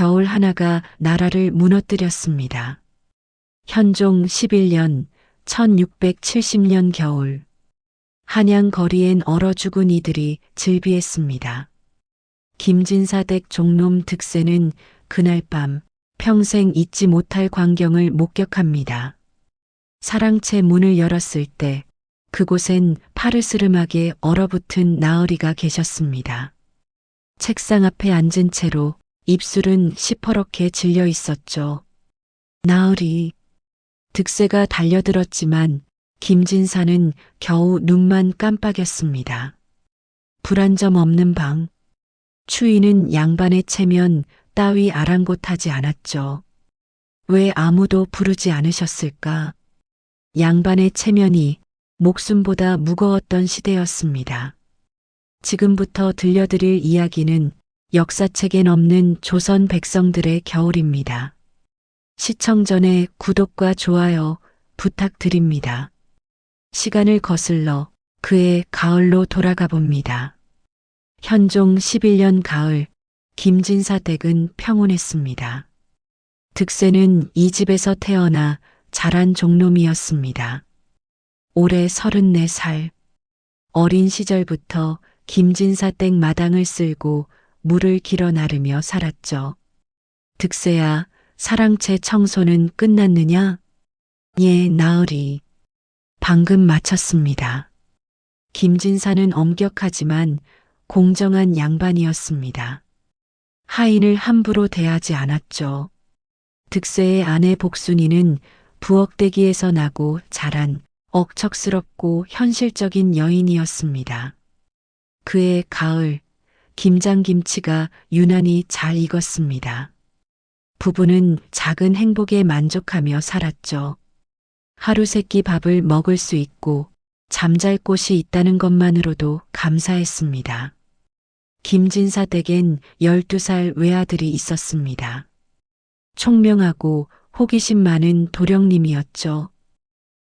겨울 하나가 나라를 무너뜨렸습니다. 현종 11년 1670년 겨울 한양 거리엔 얼어 죽은 이들이 즐비했습니다. 김진사댁 종놈 득세는 그날 밤 평생 잊지 못할 광경을 목격합니다. 사랑채 문을 열었을 때 그곳엔 파르스름하게 얼어붙은 나으리가 계셨습니다. 책상 앞에 앉은 채로 입술은 시퍼렇게 질려 있었죠. 나으리. 득세가 달려들었지만 김진사는 겨우 눈만 깜빡였습니다. 불 한 점 없는 방. 추위는 양반의 체면 따위 아랑곳하지 않았죠. 왜 아무도 부르지 않으셨을까? 양반의 체면이 목숨보다 무거웠던 시대였습니다. 지금부터 들려드릴 이야기는 역사책엔 없는 조선 백성들의 겨울입니다. 시청 전에 구독과 좋아요 부탁드립니다. 시간을 거슬러 그의 가을로 돌아가 봅니다. 현종 11년 가을 김진사 댁은 평온했습니다. 득세는 이 집에서 태어나 자란 종놈이었습니다. 올해 34살. 어린 시절부터 김진사 댁 마당을 쓸고 물을 길어 나르며 살았죠. 득세야, 사랑채 청소는 끝났느냐? 예, 나으리. 방금 마쳤습니다. 김진사는 엄격하지만 공정한 양반이었습니다. 하인을 함부로 대하지 않았죠. 득세의 아내 복순이는 부엌대기에서 나고 자란 억척스럽고 현실적인 여인이었습니다. 그의 가을, 김장김치가 유난히 잘 익었습니다. 부부는 작은 행복에 만족하며 살았죠. 하루 세끼 밥을 먹을 수 있고 잠잘 곳이 있다는 것만으로도 감사했습니다. 김진사 댁엔 12살 외아들이 있었습니다. 총명하고 호기심 많은 도령님이었죠.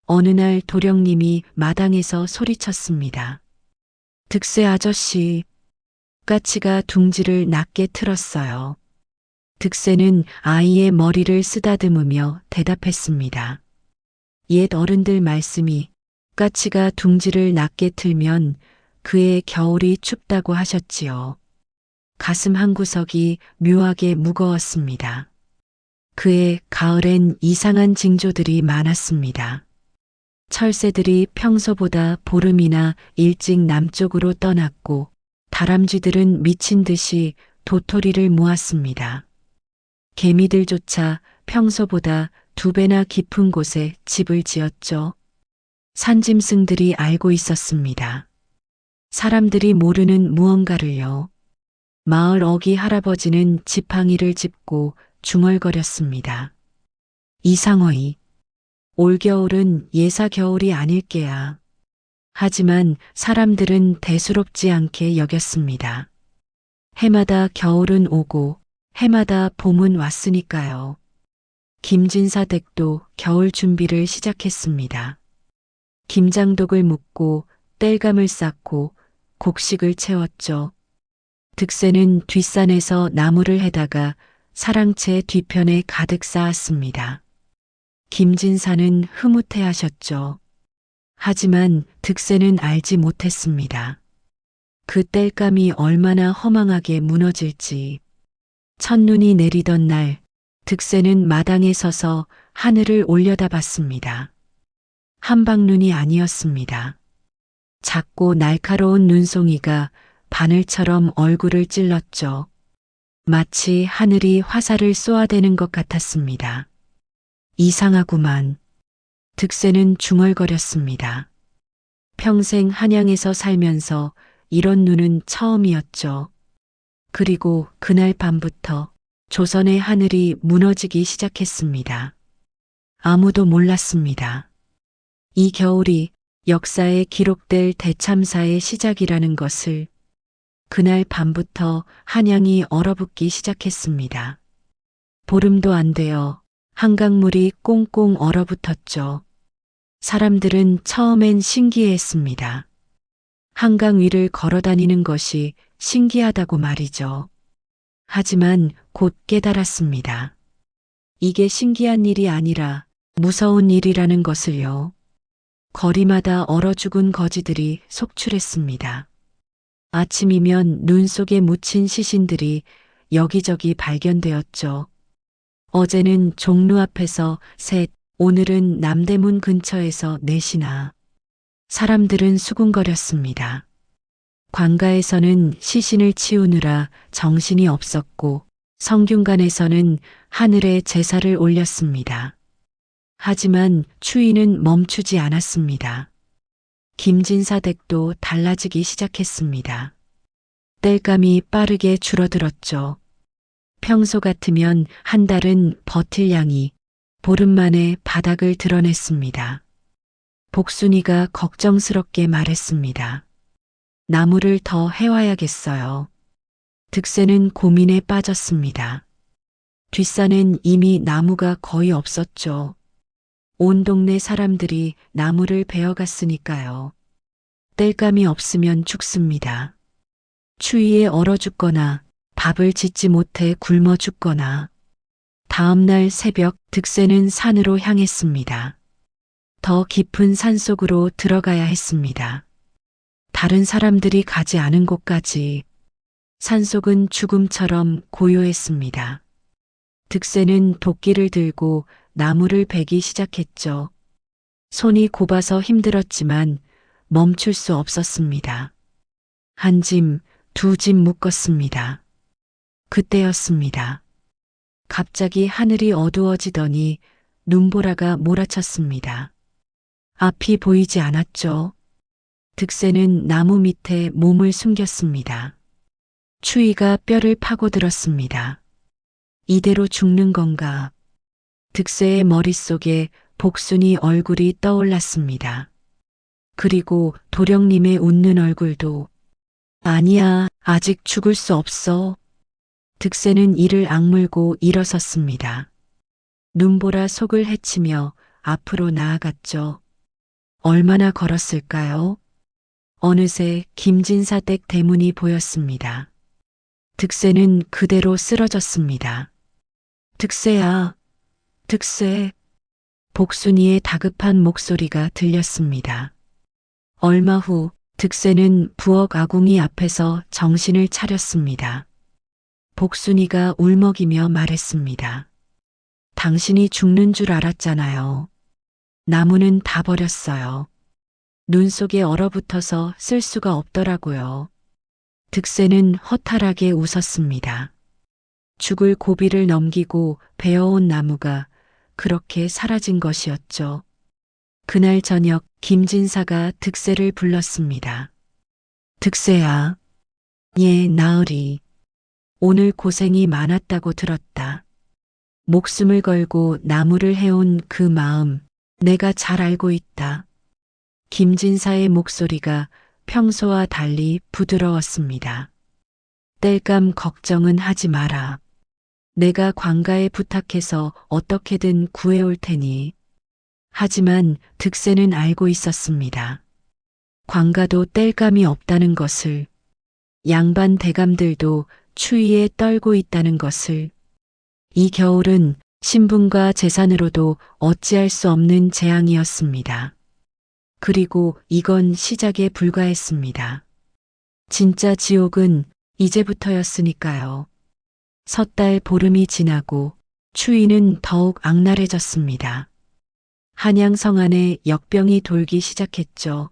어느 날 도령님이 마당에서 소리쳤습니다. 득세 아저씨, 까치가 둥지를 낮게 틀었어요. 득세는 아이의 머리를 쓰다듬으며 대답했습니다. 옛 어른들 말씀이 까치가 둥지를 낮게 틀면 그의 겨울이 춥다고 하셨지요. 가슴 한구석이 묘하게 무거웠습니다. 그의 가을엔 이상한 징조들이 많았습니다. 철새들이 평소보다 보름이나 일찍 남쪽으로 떠났고 다람쥐들은 미친 듯이 도토리를 모았습니다. 개미들조차 평소보다 2배나 깊은 곳에 집을 지었죠. 산짐승들이 알고 있었습니다. 사람들이 모르는 무언가를요. 마을 어기 할아버지는 지팡이를 짚고 중얼거렸습니다. 이상어이, 올겨울은 예사 겨울이 아닐게야. 하지만 사람들은 대수롭지 않게 여겼습니다. 해마다 겨울은 오고 해마다 봄은 왔으니까요. 김진사 댁도 겨울 준비를 시작했습니다. 김장독을 묻고 땔감을 쌓고 곡식을 채웠죠. 득세는 뒷산에서 나무를 해다가 사랑채 뒤편에 가득 쌓았습니다. 김진사는 흐뭇해하셨죠. 하지만 득세는 알지 못했습니다. 그 땔감이 얼마나 허망하게 무너질지. 첫눈이 내리던 날 득세는 마당에 서서 하늘을 올려다봤습니다. 한방눈이 아니었습니다. 작고 날카로운 눈송이가 바늘처럼 얼굴을 찔렀죠. 마치 하늘이 화살을 쏘아대는 것 같았습니다. 이상하구만. 득세는 중얼거렸습니다. 평생 한양에서 살면서 이런 눈은 처음이었죠. 그리고 그날 밤부터 조선의 하늘이 무너지기 시작했습니다. 아무도 몰랐습니다. 이 겨울이 역사에 기록될 대참사의 시작이라는 것을. 그날 밤부터 한양이 얼어붙기 시작했습니다. 보름도 안 되어 한강물이 꽁꽁 얼어붙었죠. 사람들은 처음엔 신기해했습니다. 한강 위를 걸어다니는 것이 신기하다고 말이죠. 하지만 곧 깨달았습니다. 이게 신기한 일이 아니라 무서운 일이라는 것을요. 거리마다 얼어 죽은 거지들이 속출했습니다. 아침이면 눈 속에 묻힌 시신들이 여기저기 발견되었죠. 어제는 종로 앞에서 셋, 오늘은 남대문 근처에서 넷이나. 사람들은 수군거렸습니다. 관가에서는 시신을 치우느라 정신이 없었고 성균관에서는 하늘에 제사를 올렸습니다. 하지만 추위는 멈추지 않았습니다. 김진사 댁도 달라지기 시작했습니다. 땔감이 빠르게 줄어들었죠. 평소 같으면 한 달은 버틸 양이 보름 만에 바닥을 드러냈습니다. 복순이가 걱정스럽게 말했습니다. 나무를 더 해와야겠어요. 득세는 고민에 빠졌습니다. 뒷산엔 이미 나무가 거의 없었죠. 온 동네 사람들이 나무를 베어갔으니까요. 땔감이 없으면 죽습니다. 추위에 얼어 죽거나 밥을 짓지 못해 굶어 죽거나. 다음 날 새벽 득세는 산으로 향했습니다. 더 깊은 산속으로 들어가야 했습니다. 다른 사람들이 가지 않은 곳까지. 산속은 죽음처럼 고요했습니다. 득세는 도끼를 들고 나무를 베기 시작했죠. 손이 곱아서 힘들었지만 멈출 수 없었습니다. 한 짐, 두 짐 묶었습니다. 그때였습니다. 갑자기 하늘이 어두워지더니 눈보라가 몰아쳤습니다. 앞이 보이지 않았죠. 득세는 나무 밑에 몸을 숨겼습니다. 추위가 뼈를 파고들었습니다. 이대로 죽는 건가? 득세의 머릿속에 복순이 얼굴이 떠올랐습니다. 그리고 도령님의 웃는 얼굴도. 아니야, 아직 죽을 수 없어. 득세는 이를 악물고 일어섰습니다. 눈보라 속을 헤치며 앞으로 나아갔죠. 얼마나 걸었을까요? 어느새 김진사 댁 대문이 보였습니다. 득세는 그대로 쓰러졌습니다. 득세야, 득세. 복순이의 다급한 목소리가 들렸습니다. 얼마 후 득세는 부엌 아궁이 앞에서 정신을 차렸습니다. 복순이가 울먹이며 말했습니다. 당신이 죽는 줄 알았잖아요. 나무는 다 버렸어요. 눈 속에 얼어붙어서 쓸 수가 없더라고요. 득세는 허탈하게 웃었습니다. 죽을 고비를 넘기고 베어온 나무가 그렇게 사라진 것이었죠. 그날 저녁 김진사가 득세를 불렀습니다. 득세야, 예, 나으리. 오늘 고생이 많았다고 들었다. 목숨을 걸고 나무를 해온 그 마음 내가 잘 알고 있다. 김진사의 목소리가 평소와 달리 부드러웠습니다. 땔감 걱정은 하지 마라. 내가 관가에 부탁해서 어떻게든 구해올 테니. 하지만 득세는 알고 있었습니다. 관가도 땔감이 없다는 것을, 양반 대감들도 추위에 떨고 있다는 것을. 이 겨울은 신분과 재산으로도 어찌할 수 없는 재앙이었습니다. 그리고 이건 시작에 불과했습니다. 진짜 지옥은 이제부터였으니까요. 섣달 보름이 지나고 추위는 더욱 악랄해졌습니다. 한양성 안에 역병이 돌기 시작했죠.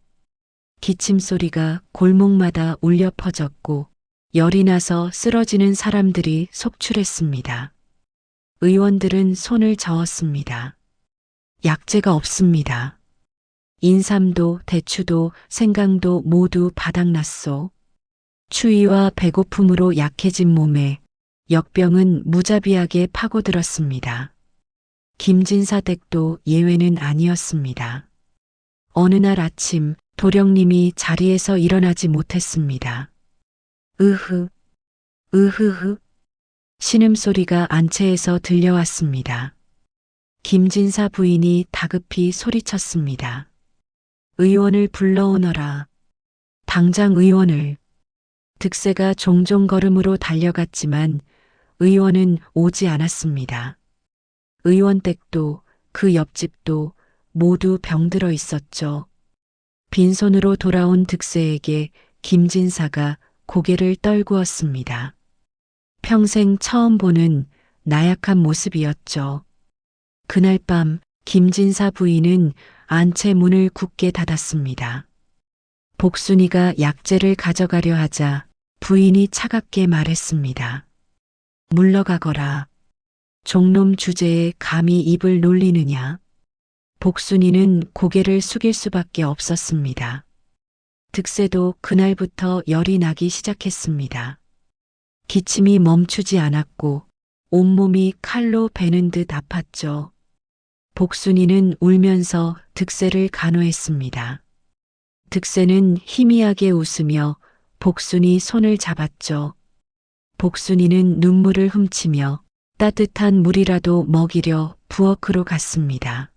기침 소리가 골목마다 울려 퍼졌고 열이 나서 쓰러지는 사람들이 속출했습니다. 의원들은 손을 저었습니다. 약재가 없습니다. 인삼도 대추도 생강도 모두 바닥났소. 추위와 배고픔으로 약해진 몸에 역병은 무자비하게 파고들었습니다. 김진사 댁도 예외는 아니었습니다. 어느 날 아침 도령님이 자리에서 일어나지 못했습니다. 으흐, 으흐흐. 신음소리가 안채에서 들려왔습니다. 김진사 부인이 다급히 소리쳤습니다. 의원을 불러오너라. 당장 의원을. 득세가 종종 걸음으로 달려갔지만 의원은 오지 않았습니다. 의원 댁도 그 옆집도 모두 병들어 있었죠. 빈손으로 돌아온 득세에게 김진사가 고개를 떨구었습니다. 평생 처음 보는 나약한 모습이었죠. 그날 밤 김진사 부인은 안채 문을 굳게 닫았습니다. 복순이가 약재를 가져가려 하자 부인이 차갑게 말했습니다. 물러가거라. 종놈 주제에 감히 입을 놀리느냐. 복순이는 고개를 숙일 수밖에 없었습니다. 득세도 그날부터 열이 나기 시작했습니다. 기침이 멈추지 않았고 온몸이 칼로 베는 듯 아팠죠. 복순이는 울면서 득세를 간호했습니다. 득세는 희미하게 웃으며 복순이 손을 잡았죠. 복순이는 눈물을 훔치며 따뜻한 물이라도 먹이려 부엌으로 갔습니다.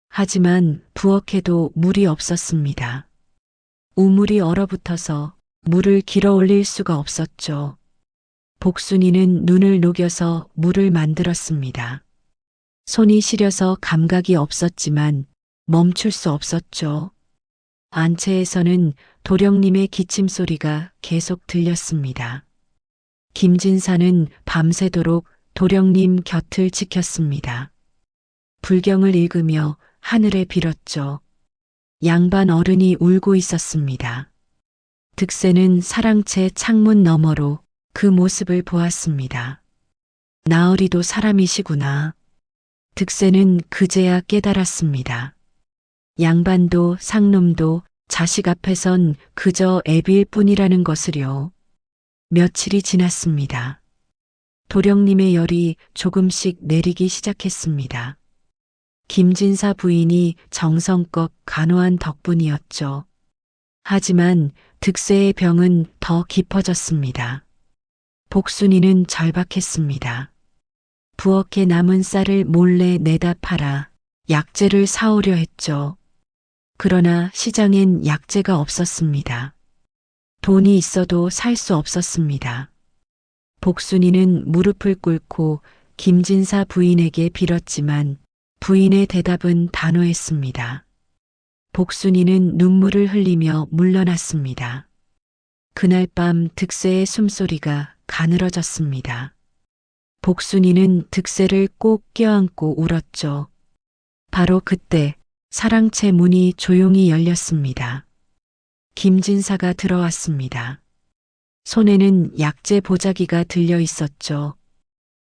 하지만 부엌에도 물이 없었습니다. 우물이 얼어붙어서 물을 길어 올릴 수가 없었죠. 복순이는 눈을 녹여서 물을 만들었습니다. 손이 시려서 감각이 없었지만 멈출 수 없었죠. 안채에서는 도령님의 기침 소리가 계속 들렸습니다. 김진사는 밤새도록 도령님 곁을 지켰습니다. 불경을 읽으며 하늘에 빌었죠. 양반 어른이 울고 있었습니다. 득세는 사랑채 창문 너머로 그 모습을 보았습니다. 나으리도 사람이시구나. 득세는 그제야 깨달았습니다. 양반도 상놈도 자식 앞에선 그저 애비일 뿐이라는 것을요. 며칠이 지났습니다. 도령님의 열이 조금씩 내리기 시작했습니다. 김진사 부인이 정성껏 간호한 덕분이었죠. 하지만 득세의 병은 더 깊어졌습니다. 복순이는 절박했습니다. 부엌에 남은 쌀을 몰래 내다 팔아 약재를 사오려 했죠. 그러나 시장엔 약재가 없었습니다. 돈이 있어도 살 수 없었습니다. 복순이는 무릎을 꿇고 김진사 부인에게 빌었지만 부인의 대답은 단호했습니다. 복순이는 눈물을 흘리며 물러났습니다. 그날 밤 득세의 숨소리가 가늘어졌습니다. 복순이는 득세를 꼭 껴안고 울었죠. 바로 그때 사랑채 문이 조용히 열렸습니다. 김진사가 들어왔습니다. 손에는 약재 보자기가 들려 있었죠.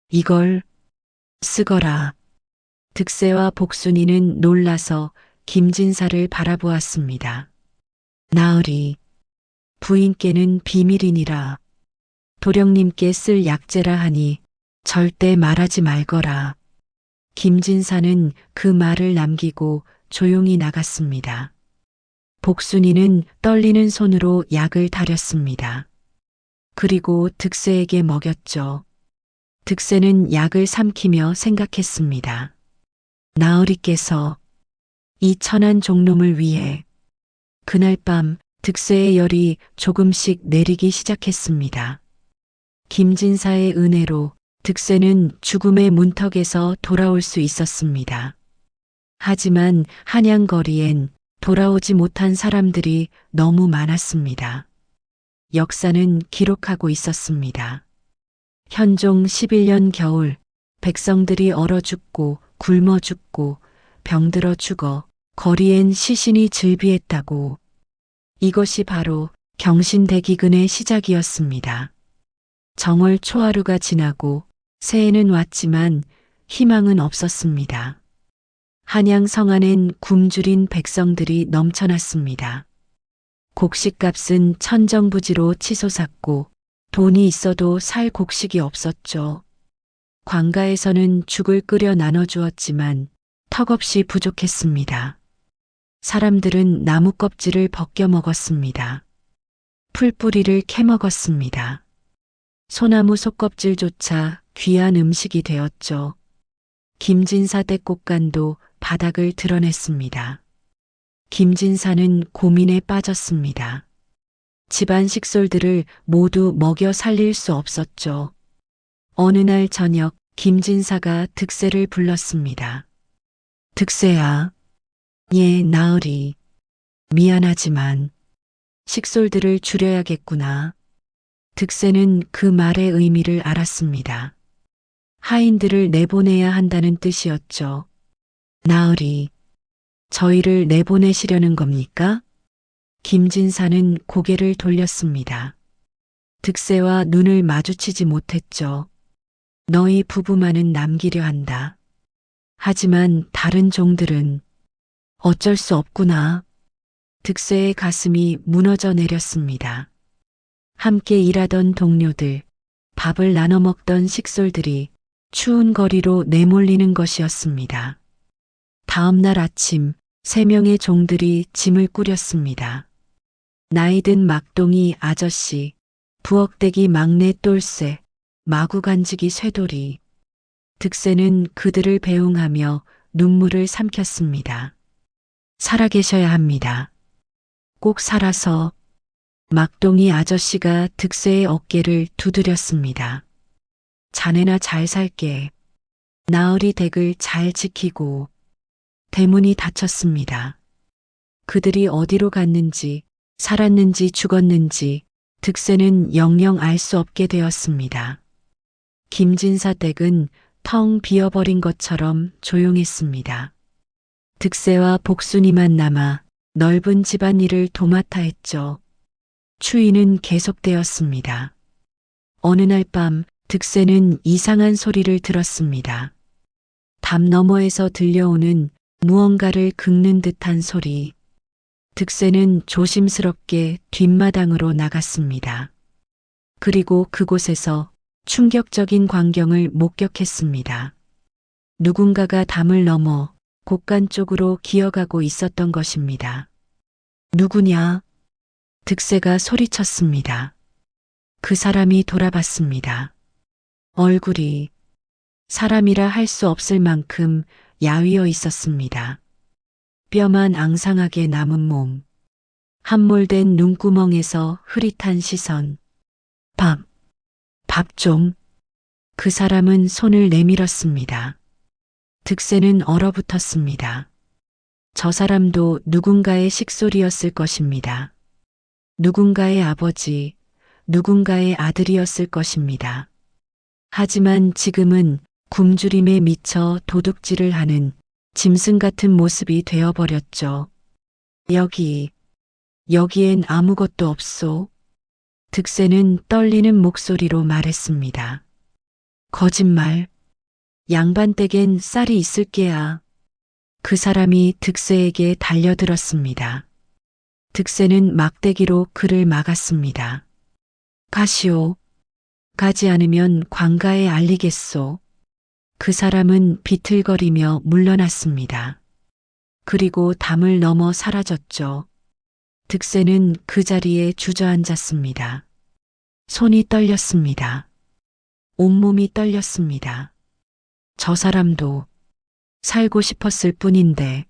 이걸 쓰거라. 득세와 복순이는 놀라서 김진사를 바라보았습니다. 나으리, 부인께는 비밀이니라. 도령님께 쓸 약재라 하니 절대 말하지 말거라. 김진사는 그 말을 남기고 조용히 나갔습니다. 복순이는 떨리는 손으로 약을 다렸습니다. 그리고 득세에게 먹였죠. 득세는 약을 삼키며 생각했습니다. 나으리께서 이 천한 종놈을 위해. 그날 밤 득세의 열이 조금씩 내리기 시작했습니다. 김진사의 은혜로 득세는 죽음의 문턱에서 돌아올 수 있었습니다. 하지만 한양거리엔 돌아오지 못한 사람들이 너무 많았습니다. 역사는 기록하고 있었습니다. 현종 11년 겨울 백성들이 얼어 죽고 굶어 죽고 병들어 죽어 거리엔 시신이 즐비했다고. 이것이 바로 경신대기근의 시작이었습니다. 정월 초하루가 지나고 새해는 왔지만 희망은 없었습니다. 한양 성안엔 굶주린 백성들이 넘쳐났습니다. 곡식값은 천정부지로 치솟았고 돈이 있어도 살 곡식이 없었죠. 관가에서는 죽을 끓여 나눠주었지만 턱없이 부족했습니다. 사람들은 나무 껍질을 벗겨 먹었습니다. 풀뿌리를 캐먹었습니다. 소나무 속껍질조차 귀한 음식이 되었죠. 김진사 댁곡간도 바닥을 드러냈습니다. 김진사는 고민에 빠졌습니다. 집안 식솔들을 모두 먹여 살릴 수 없었죠. 어느 날 저녁 김진사가 득세를 불렀습니다. 득세야. 예, 나으리. 미안하지만 식솔들을 줄여야겠구나. 득세는 그 말의 의미를 알았습니다. 하인들을 내보내야 한다는 뜻이었죠. 나으리, 저희를 내보내시려는 겁니까? 김진사는 고개를 돌렸습니다. 득세와 눈을 마주치지 못했죠. 너희 부부만은 남기려 한다. 하지만 다른 종들은 어쩔 수 없구나. 득세의 가슴이 무너져 내렸습니다. 함께 일하던 동료들, 밥을 나눠 먹던 식솔들이 추운 거리로 내몰리는 것이었습니다. 다음 날 아침 3명의 종들이 짐을 꾸렸습니다. 나이든 막동이 아저씨, 부엌대기 막내 똘새, 마구간지기 쇠돌이. 득세는 그들을 배웅하며 눈물을 삼켰습니다. 살아계셔야 합니다. 꼭 살아서. 막동이 아저씨가 득세의 어깨를 두드렸습니다. 자네나 잘 살게. 나으리 댁을 잘 지키고. 대문이 닫혔습니다. 그들이 어디로 갔는지, 살았는지 죽었는지 득세는 영영 알 수 없게 되었습니다. 김진사 댁은 텅 비어버린 것처럼 조용했습니다. 득세와 복순이만 남아 넓은 집안일을 도맡아 했죠. 추위는 계속되었습니다. 어느 날 밤 득세는 이상한 소리를 들었습니다. 담 너머에서 들려오는 무언가를 긁는 듯한 소리. 득세는 조심스럽게 뒷마당으로 나갔습니다. 그리고 그곳에서 충격적인 광경을 목격했습니다. 누군가가 담을 넘어 곳간 쪽으로 기어가고 있었던 것입니다. 누구냐? 득세가 소리쳤습니다. 그 사람이 돌아봤습니다. 얼굴이 사람이라 할 수 없을 만큼 야위어 있었습니다. 뼈만 앙상하게 남은 몸, 함몰된 눈구멍에서 흐릿한 시선. 밥 좀. 그 사람은 손을 내밀었습니다. 득세는 얼어붙었습니다. 저 사람도 누군가의 식솔이었을 것입니다. 누군가의 아버지, 누군가의 아들이었을 것입니다. 하지만 지금은 굶주림에 미쳐 도둑질을 하는 짐승 같은 모습이 되어버렸죠. 여기엔 아무것도 없소. 득세는 떨리는 목소리로 말했습니다. 거짓말. 양반댁엔 쌀이 있을 게야. 그 사람이 득세에게 달려들었습니다. 득세는 막대기로 그를 막았습니다. 가시오. 가지 않으면 관가에 알리겠소. 그 사람은 비틀거리며 물러났습니다. 그리고 담을 넘어 사라졌죠. 득세는 그 자리에 주저앉았습니다. 손이 떨렸습니다. 온몸이 떨렸습니다. 저 사람도 살고 싶었을 뿐인데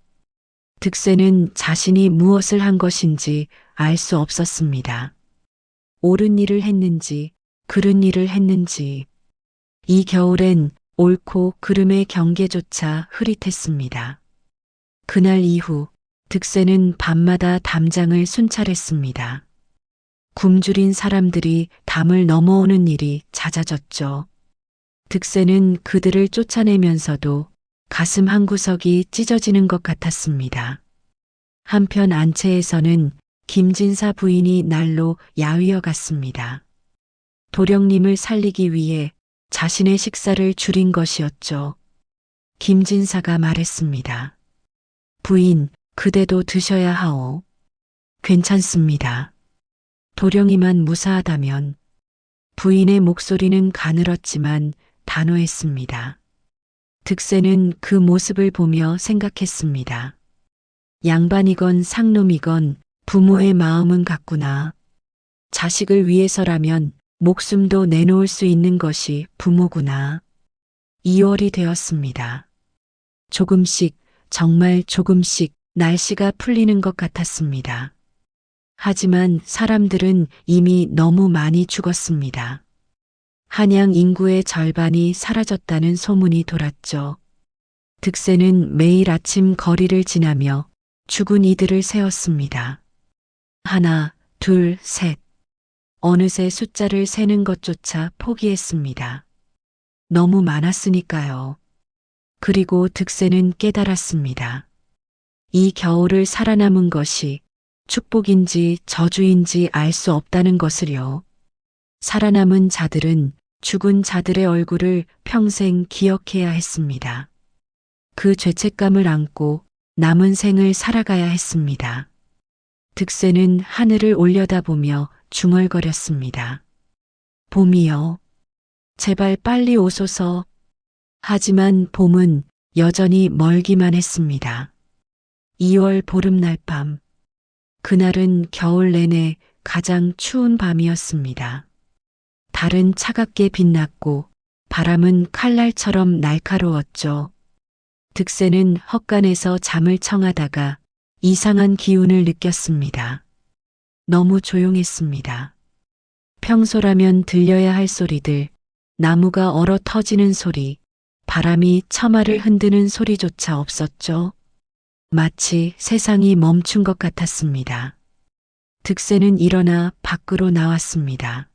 득세는 자신이 무엇을 한 것인지 알 수 없었습니다. 옳은 일을 했는지 그른 일을 했는지 이 겨울엔 옳고 그름의 경계조차 흐릿했습니다. 그날 이후 득세는 밤마다 담장을 순찰했습니다. 굶주린 사람들이 담을 넘어오는 일이 잦아졌죠. 득세는 그들을 쫓아내면서도 가슴 한구석이 찢어지는 것 같았습니다. 한편 안채에서는 김진사 부인이 날로 야위어 갔습니다. 도령님을 살리기 위해 자신의 식사를 줄인 것이었죠. 김진사가 말했습니다. 부인, 그대도 드셔야 하오. 괜찮습니다. 도령이만 무사하다면. 부인의 목소리는 가늘었지만 단호했습니다. 득세는 그 모습을 보며 생각했습니다. 양반이건 상놈이건 부모의 마음은 같구나. 자식을 위해서라면 목숨도 내놓을 수 있는 것이 부모구나. 2월이 되었습니다. 조금씩, 정말 조금씩 날씨가 풀리는 것 같았습니다. 하지만 사람들은 이미 너무 많이 죽었습니다. 한양 인구의 절반이 사라졌다는 소문이 돌았죠. 득세는 매일 아침 거리를 지나며 죽은 이들을 세었습니다. 하나, 둘, 셋. 어느새 숫자를 세는 것조차 포기했습니다. 너무 많았으니까요. 그리고 득세는 깨달았습니다. 이 겨울을 살아남은 것이 축복인지 저주인지 알 수 없다는 것을요. 살아남은 자들은 죽은 자들의 얼굴을 평생 기억해야 했습니다. 그 죄책감을 안고 남은 생을 살아가야 했습니다. 득세는 하늘을 올려다보며 중얼거렸습니다. 봄이여, 제발 빨리 오소서. 하지만 봄은 여전히 멀기만 했습니다. 2월 보름날 밤. 그날은 겨울 내내 가장 추운 밤이었습니다. 달은 차갑게 빛났고 바람은 칼날처럼 날카로웠죠. 득세는 헛간에서 잠을 청하다가 이상한 기운을 느꼈습니다. 너무 조용했습니다. 평소라면 들려야 할 소리들, 나무가 얼어 터지는 소리, 바람이 처마를 흔드는 소리조차 없었죠. 마치 세상이 멈춘 것 같았습니다. 득세는 일어나 밖으로 나왔습니다.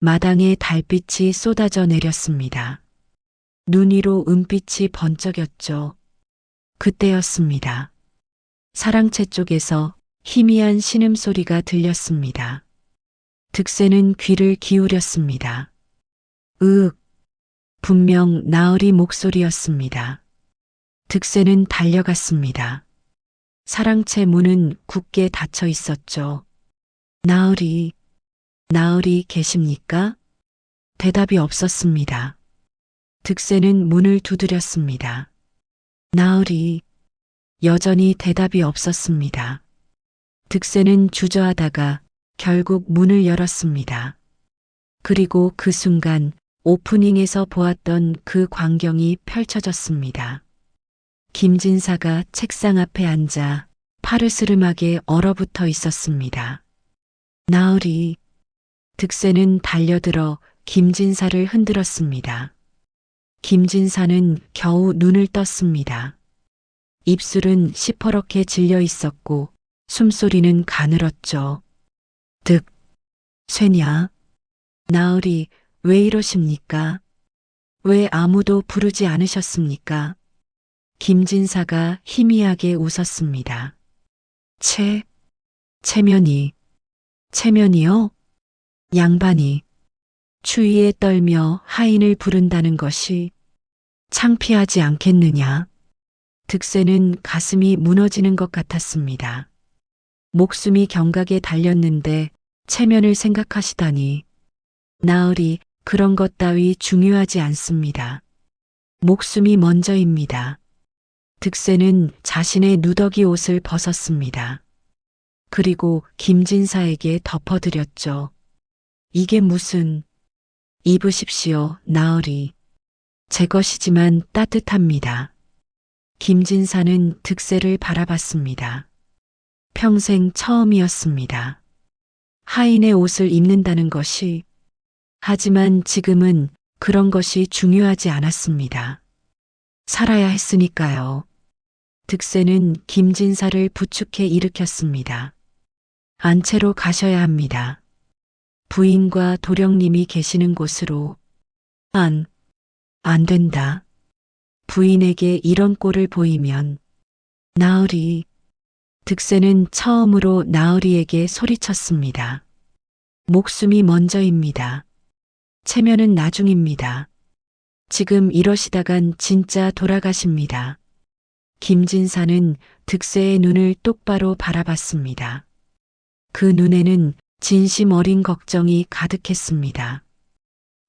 마당에 달빛이 쏟아져 내렸습니다. 눈 위로 은빛이 번쩍였죠. 그때였습니다. 사랑채 쪽에서 희미한 신음소리가 들렸습니다. 득세는 귀를 기울였습니다. 으윽, 분명 나으리 목소리였습니다. 득세는 달려갔습니다. 사랑채 문은 굳게 닫혀 있었죠. 나으리, 나으리 계십니까? 대답이 없었습니다. 득세는 문을 두드렸습니다. 나으리, 여전히 대답이 없었습니다. 득세는 주저하다가 결국 문을 열었습니다. 그리고 그 순간 오프닝에서 보았던 그 광경이 펼쳐졌습니다. 김진사가 책상 앞에 앉아 파르스름하게 얼어붙어 있었습니다. 나으리, 득세는 달려들어 김진사를 흔들었습니다. 김진사는 겨우 눈을 떴습니다. 입술은 시퍼렇게 질려 있었고 숨소리는 가늘었죠. 득, 쇠냐? 나으리, 왜 이러십니까? 왜 아무도 부르지 않으셨습니까? 김진사가 희미하게 웃었습니다. 체면이요? 양반이 추위에 떨며 하인을 부른다는 것이 창피하지 않겠느냐? 득세는 가슴이 무너지는 것 같았습니다. 목숨이 경각에 달렸는데 체면을 생각하시다니. 나으리, 그런 것 따위 중요하지 않습니다. 목숨이 먼저입니다. 득세는 자신의 누더기 옷을 벗었습니다. 그리고 김진사에게 덮어드렸죠. 이게 무슨... 입으십시오, 나으리. 제 것이지만 따뜻합니다. 김진사는 득세를 바라봤습니다. 평생 처음이었습니다. 하인의 옷을 입는다는 것이, 하지만 지금은 그런 것이 중요하지 않았습니다. 살아야 했으니까요. 득세는 김진사를 부축해 일으켰습니다. 안채로 가셔야 합니다. 부인과 도령님이 계시는 곳으로. 안 된다. 부인에게 이런 꼴을 보이면. 나으리. 득세는 처음으로 나으리에게 소리쳤습니다. 목숨이 먼저입니다. 체면은 나중입니다. 지금 이러시다간 진짜 돌아가십니다. 김진사는 득세의 눈을 똑바로 바라봤습니다. 그 눈에는 진심 어린 걱정이 가득했습니다.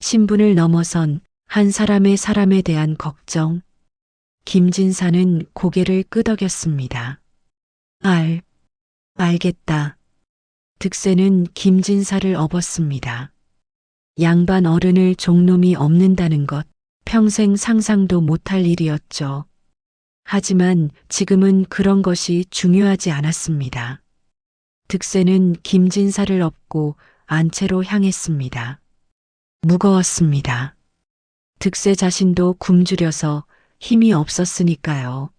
신분을 넘어선 한 사람에 대한 걱정. 김진사는 고개를 끄덕였습니다. 알겠다. 득세는 김진사를 업었습니다. 양반 어른을 종놈이 업는다는 것, 평생 상상도 못할 일이었죠. 하지만 지금은 그런 것이 중요하지 않았습니다. 득세는 김진사를 업고 안채로 향했습니다. 무거웠습니다. 득세 자신도 굶주려서 힘이 없었으니까요.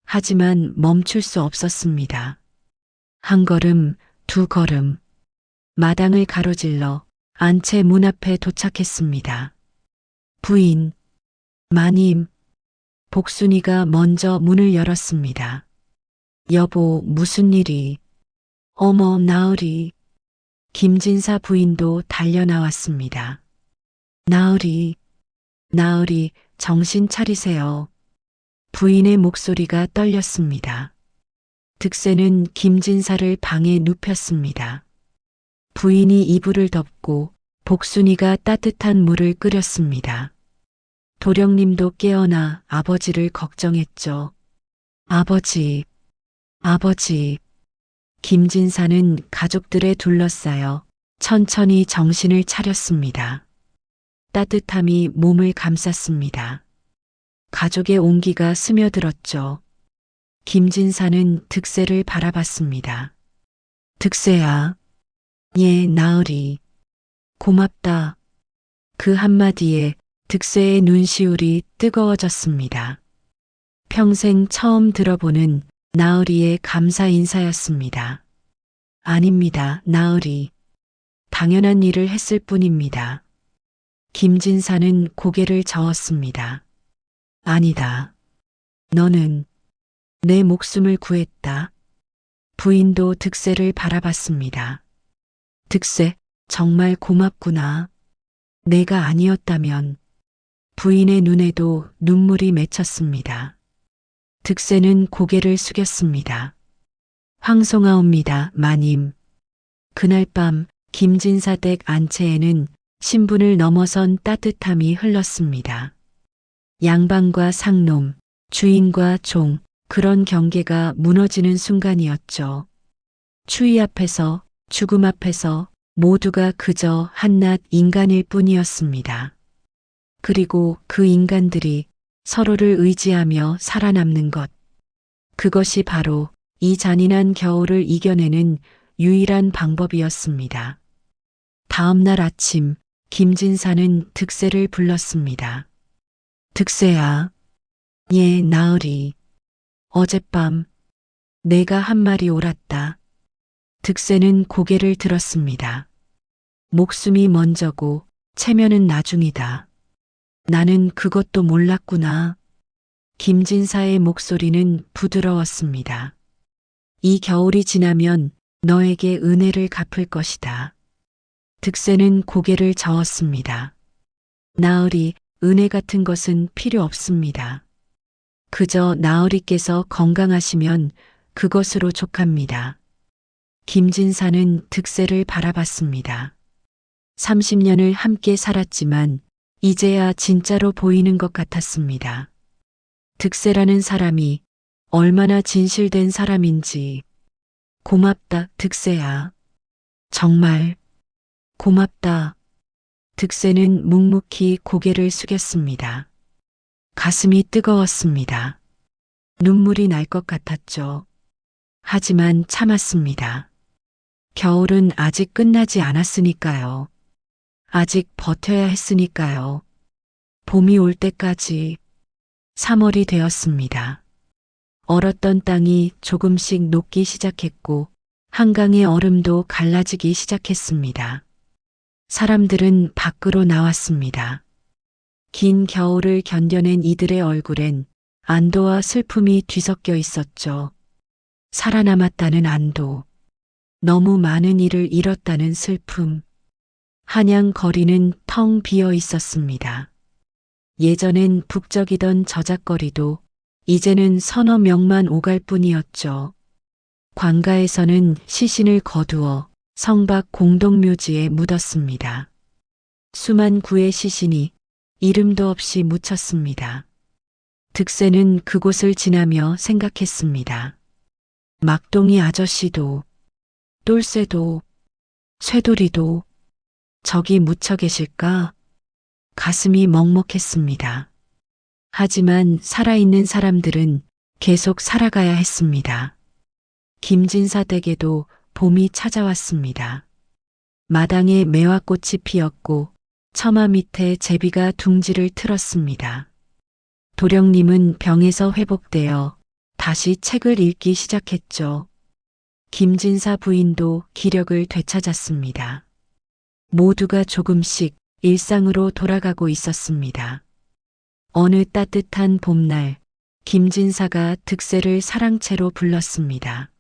하지만 멈출 수 없었습니다. 한 걸음, 두 걸음, 마당을 가로질러 안채 문 앞에 도착했습니다. 부인, 마님, 복순이가 먼저 문을 열었습니다. 여보, 무슨 일이? 어머, 나으리. 김진사 부인도 달려 나왔습니다. 나으리, 나으리, 정신 차리세요. 부인의 목소리가 떨렸습니다. 득세는 김진사를 방에 눕혔습니다. 부인이 이불을 덮고 복순이가 따뜻한 물을 끓였습니다. 도령님도 깨어나 아버지를 걱정했죠. 아버지, 아버지. 김진사는 가족들에 둘러싸여 천천히 정신을 차렸습니다. 따뜻함이 몸을 감쌌습니다. 가족의 온기가 스며들었죠. 김진사는 득세를 바라봤습니다. 득세야. 예, 나으리. 고맙다. 그 한마디에 득세의 눈시울이 뜨거워졌습니다. 평생 처음 들어보는 나으리의 감사 인사였습니다. 아닙니다, 나으리. 당연한 일을 했을 뿐입니다. 김진사는 고개를 저었습니다. 아니다. 너는 내 목숨을 구했다. 부인도 득세를 바라봤습니다. 득세, 정말 고맙구나. 내가 아니었다면. 부인의 눈에도 눈물이 맺혔습니다. 득세는 고개를 숙였습니다. 황송하옵니다, 마님. 그날 밤 김진사 댁 안채에는 신분을 넘어선 따뜻함이 흘렀습니다. 양반과 상놈, 주인과 종, 그런 경계가 무너지는 순간이었죠. 추위 앞에서, 죽음 앞에서 모두가 그저 한낱 인간일 뿐이었습니다. 그리고 그 인간들이 서로를 의지하며 살아남는 것. 그것이 바로 이 잔인한 겨울을 이겨내는 유일한 방법이었습니다. 다음 날 아침, 김진사는 득세를 불렀습니다. 득세야. 예, 나으리. 어젯밤 내가 한 말이 옳았다. 득세는 고개를 들었습니다. 목숨이 먼저고 체면은 나중이다. 나는 그것도 몰랐구나. 김진사의 목소리는 부드러웠습니다. 이 겨울이 지나면 너에게 은혜를 갚을 것이다. 득세는 고개를 저었습니다. 나으리, 은혜 같은 것은 필요 없습니다. 그저 나으리께서 건강하시면 그것으로 족합니다. 김진사는 득세를 바라봤습니다. 30년을 함께 살았지만 이제야 진짜로 보이는 것 같았습니다. 득세라는 사람이 얼마나 진실된 사람인지. 고맙다, 득세야. 정말 고맙다. 득세는 묵묵히 고개를 숙였습니다. 가슴이 뜨거웠습니다. 눈물이 날 것 같았죠. 하지만 참았습니다. 겨울은 아직 끝나지 않았으니까요. 아직 버텨야 했으니까요. 봄이 올 때까지. 3월이 되었습니다. 얼었던 땅이 조금씩 녹기 시작했고 한강의 얼음도 갈라지기 시작했습니다. 사람들은 밖으로 나왔습니다. 긴 겨울을 견뎌낸 이들의 얼굴엔 안도와 슬픔이 뒤섞여 있었죠. 살아남았다는 안도, 너무 많은 일을 잃었다는 슬픔. 한양 거리는 텅 비어 있었습니다. 예전엔 북적이던 저작거리도 이제는 서너 명만 오갈 뿐이었죠. 관가에서는 시신을 거두어 성박 공동묘지에 묻었습니다. 수만 구의 시신이 이름도 없이 묻혔습니다. 득세는 그곳을 지나며 생각했습니다. 막동이 아저씨도, 똘새도, 쇠돌이도 저기 묻혀 계실까? 가슴이 먹먹했습니다. 하지만 살아있는 사람들은 계속 살아가야 했습니다. 김진사 댁에도 봄이 찾아왔습니다. 마당에 매화꽃이 피었고 처마 밑에 제비가 둥지를 틀었습니다. 도령님은 병에서 회복되어 다시 책을 읽기 시작했죠. 김진사 부인도 기력을 되찾았습니다. 모두가 조금씩 일상으로 돌아가고 있었습니다. 어느 따뜻한 봄날, 김진사가 득세를 사랑채로 불렀습니다.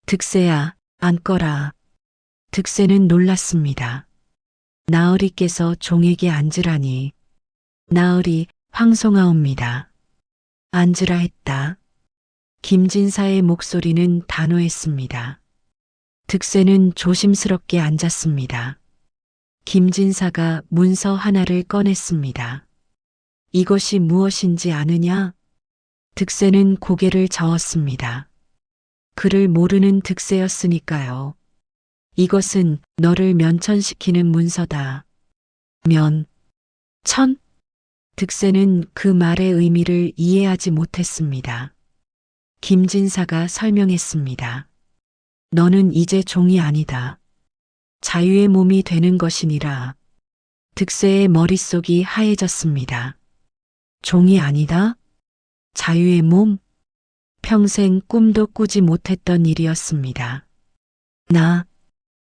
득세야, 앉거라. 득세는 놀랐습니다. 나으리께서 종에게 앉으라니. 나으리, 황송하옵니다. 앉으라 했다. 김진사의 목소리는 단호했습니다. 득세는 조심스럽게 앉았습니다. 김진사가 문서 하나를 꺼냈습니다. 이것이 무엇인지 아느냐? 득세는 고개를 저었습니다. 그를 모르는 득세였으니까요. 이것은 너를 면천시키는 문서다. 천? 득세는 그 말의 의미를 이해하지 못했습니다. 김진사가 설명했습니다. 너는 이제 종이 아니다. 자유의 몸이 되는 것이니라. 득세의 머릿속이 하얘졌습니다. 종이 아니다? 자유의 몸? 평생 꿈도 꾸지 못했던 일이었습니다.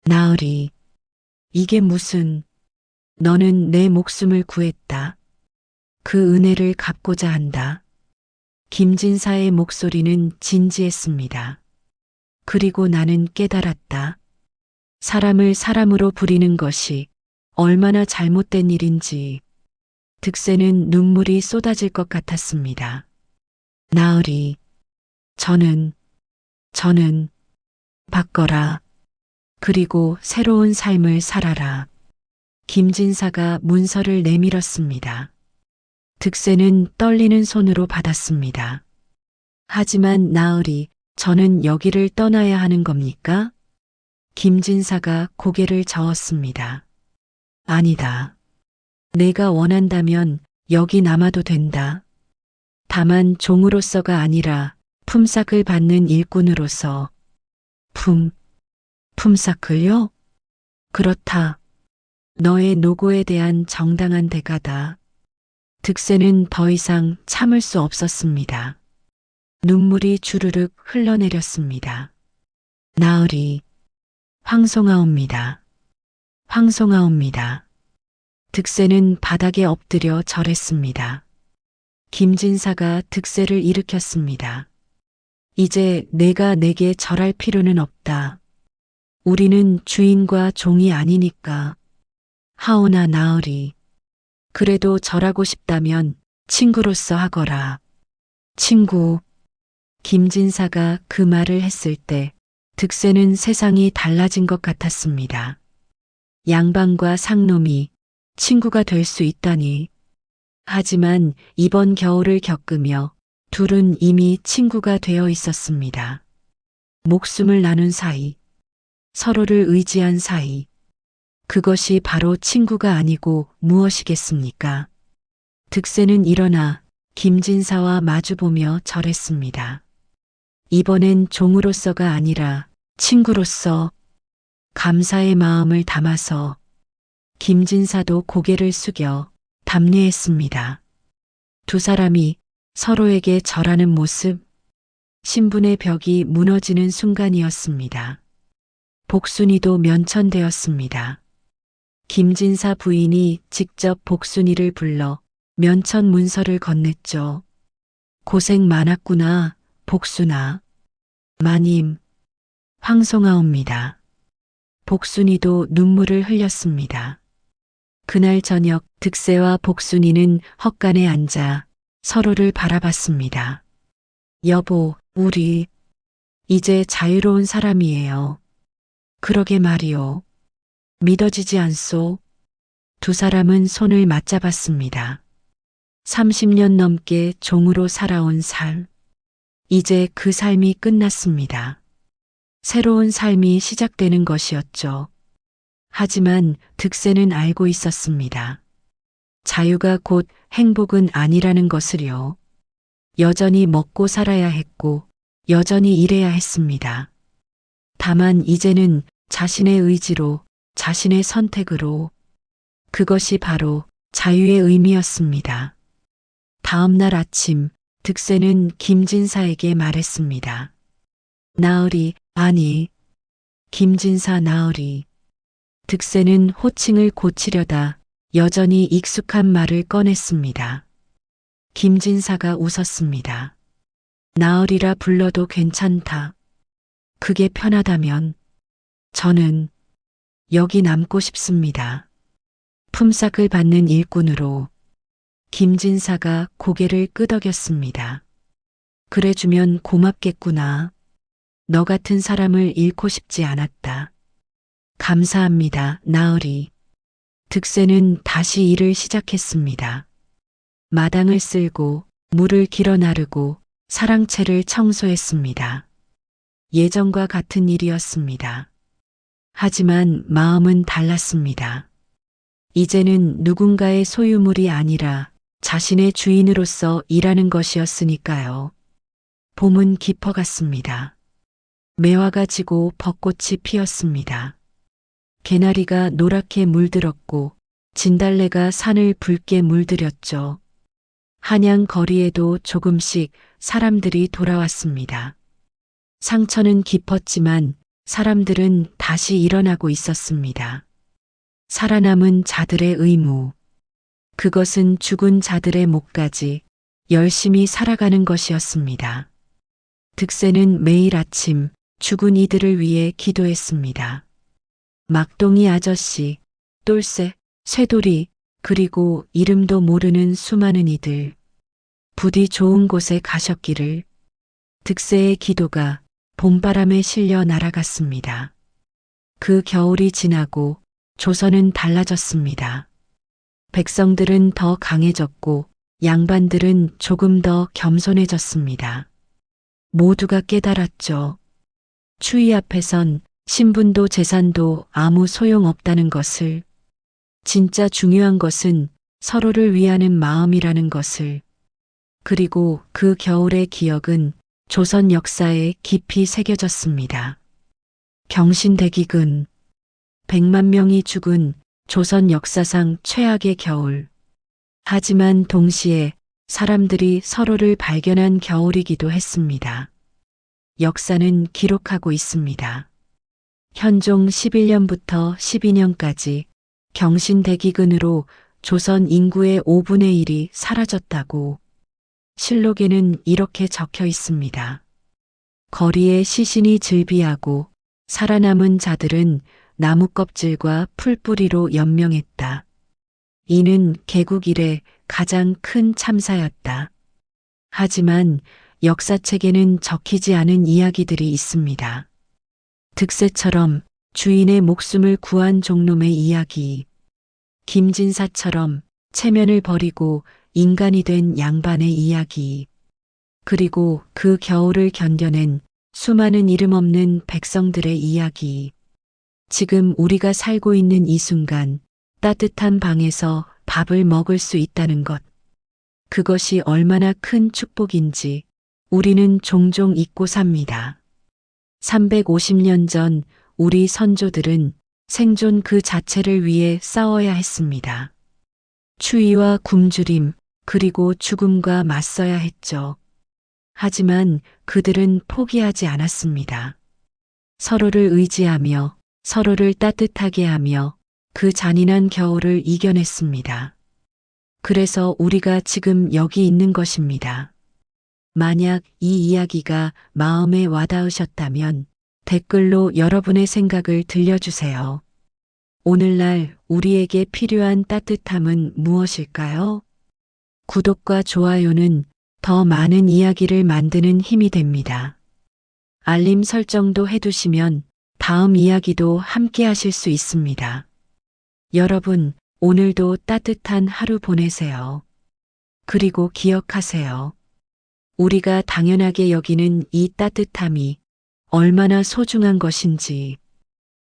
나으리. 이게 무슨, 너는 내 목숨을 구했다. 그 은혜를 갚고자 한다. 김진사의 목소리는 진지했습니다. 그리고 나는 깨달았다. 사람을 사람으로 부리는 것이 얼마나 잘못된 일인지. 득세는 눈물이 쏟아질 것 같았습니다. 나으리, 저는 바꿔라. 그리고 새로운 삶을 살아라. 김진사가 문서를 내밀었습니다. 득세는 떨리는 손으로 받았습니다. 하지만 나으리, 저는 여기를 떠나야 하는 겁니까? 김진사가 고개를 저었습니다. 아니다. 내가 원한다면 여기 남아도 된다. 다만 종으로서가 아니라 품삯을 받는 일꾼으로서. 품삯을요? 그렇다. 너의 노고에 대한 정당한 대가다. 득세는 더 이상 참을 수 없었습니다. 눈물이 주르륵 흘러내렸습니다. 나으리, 황송하옵니다. 득세는 바닥에 엎드려 절했습니다. 김진사가 득세를 일으켰습니다. 이제 내가 내게 절할 필요는 없다. 우리는 주인과 종이 아니니까. 하오나 나으리. 그래도 절하고 싶다면 친구로서 하거라. 친구. 김진사가 그 말을 했을 때 득세는 세상이 달라진 것 같았습니다. 양반과 상놈이 친구가 될 수 있다니. 하지만 이번 겨울을 겪으며 둘은 이미 친구가 되어 있었습니다. 목숨을 나눈 사이, 서로를 의지한 사이. 그것이 바로 친구가 아니고 무엇이겠습니까? 득세는 일어나 김진사와 마주보며 절했습니다. 이번엔 종으로서가 아니라 친구로서 감사의 마음을 담아서. 김진사도 고개를 숙여 담례했습니다. 두 사람이 서로에게 절하는 모습, 신분의 벽이 무너지는 순간이었습니다. 복순이도 면천되었습니다. 김진사 부인이 직접 복순이를 불러 면천 문서를 건넸죠. 고생 많았구나, 복순아. 마님, 황송하옵니다. 복순이도 눈물을 흘렸습니다. 그날 저녁 득세와 복순이는 헛간에 앉아 서로를 바라봤습니다. 여보, 우리 이제 자유로운 사람이에요. 그러게 말이요. 믿어지지 않소? 두 사람은 손을 맞잡았습니다. 30년 넘게 종으로 살아온 삶. 이제 그 삶이 끝났습니다. 새로운 삶이 시작되는 것이었죠. 하지만 득세는 알고 있었습니다. 자유가 곧 행복은 아니라는 것을요. 여전히 먹고 살아야 했고 여전히 일해야 했습니다. 다만 이제는 자신의 의지로, 자신의 선택으로. 그것이 바로 자유의 의미였습니다. 다음 날 아침 득세는 김진사에게 말했습니다. 나으리, 아니, 김진사 나으리. 득세는 호칭을 고치려다 여전히 익숙한 말을 꺼냈습니다. 김진사가 웃었습니다. 나으리라 불러도 괜찮다. 그게 편하다면 저는 여기 남고 싶습니다. 품삯을 받는 일꾼으로 김진사가 고개를 끄덕였습니다. 그래주면 고맙겠구나. 너 같은 사람을 잃고 싶지 않았다. 감사합니다, 나으리. 득세는 다시 일을 시작했습니다. 마당을 쓸고 물을 길어 나르고 사랑채를 청소했습니다. 예전과 같은 일이었습니다. 하지만 마음은 달랐습니다. 이제는 누군가의 소유물이 아니라 자신의 주인으로서 일하는 것이었으니까요. 봄은 깊어갔습니다. 매화가 지고 벚꽃이 피었습니다. 개나리가 노랗게 물들었고 진달래가 산을 붉게 물들였죠. 한양 거리에도 조금씩 사람들이 돌아왔습니다. 상처는 깊었지만 사람들은 다시 일어나고 있었습니다. 살아남은 자들의 의무. 그것은 죽은 자들의 목까지 열심히 살아가는 것이었습니다. 득세는 매일 아침 죽은 이들을 위해 기도했습니다. 막동이 아저씨, 똘새, 쇠돌이, 그리고 이름도 모르는 수많은 이들. 부디 좋은 곳에 가셨기를. 득세의 기도가 봄바람에 실려 날아갔습니다. 그 겨울이 지나고 조선은 달라졌습니다. 백성들은 더 강해졌고 양반들은 조금 더 겸손해졌습니다. 모두가 깨달았죠. 추위 앞에선 신분도 재산도 아무 소용없다는 것을. 진짜 중요한 것은 서로를 위하는 마음이라는 것을. 그리고 그 겨울의 기억은 조선 역사에 깊이 새겨졌습니다. 경신대기근. 100만 명이 죽은 조선 역사상 최악의 겨울. 하지만 동시에 사람들이 서로를 발견한 겨울이기도 했습니다. 역사는 기록하고 있습니다. 현종 11년부터 12년까지 경신대기근으로 조선 인구의 5분의 1이 사라졌다고. 실록에는 이렇게 적혀 있습니다. 거리에 시신이 즐비하고 살아남은 자들은 나무 껍질과 풀뿌리로 연명했다. 이는 개국 이래 가장 큰 참사였다. 하지만 역사책에는 적히지 않은 이야기들이 있습니다. 득세처럼 주인의 목숨을 구한 종놈의 이야기. 김진사처럼 체면을 버리고 인간이 된 양반의 이야기. 그리고 그 겨울을 견뎌낸 수많은 이름 없는 백성들의 이야기. 지금 우리가 살고 있는 이 순간 따뜻한 방에서 밥을 먹을 수 있다는 것. 그것이 얼마나 큰 축복인지 우리는 종종 잊고 삽니다. 350년 전 우리 선조들은 생존 그 자체를 위해 싸워야 했습니다. 추위와 굶주림 그리고 죽음과 맞서야 했죠. 하지만 그들은 포기하지 않았습니다. 서로를 의지하며 서로를 따뜻하게 하며 그 잔인한 겨울을 이겨냈습니다. 그래서 우리가 지금 여기 있는 것입니다. 만약 이 이야기가 마음에 와닿으셨다면 댓글로 여러분의 생각을 들려주세요. 오늘날 우리에게 필요한 따뜻함은 무엇일까요? 구독과 좋아요는 더 많은 이야기를 만드는 힘이 됩니다. 알림 설정도 해두시면 다음 이야기도 함께 하실 수 있습니다. 여러분, 오늘도 따뜻한 하루 보내세요. 그리고 기억하세요. 우리가 당연하게 여기는 이 따뜻함이 얼마나 소중한 것인지.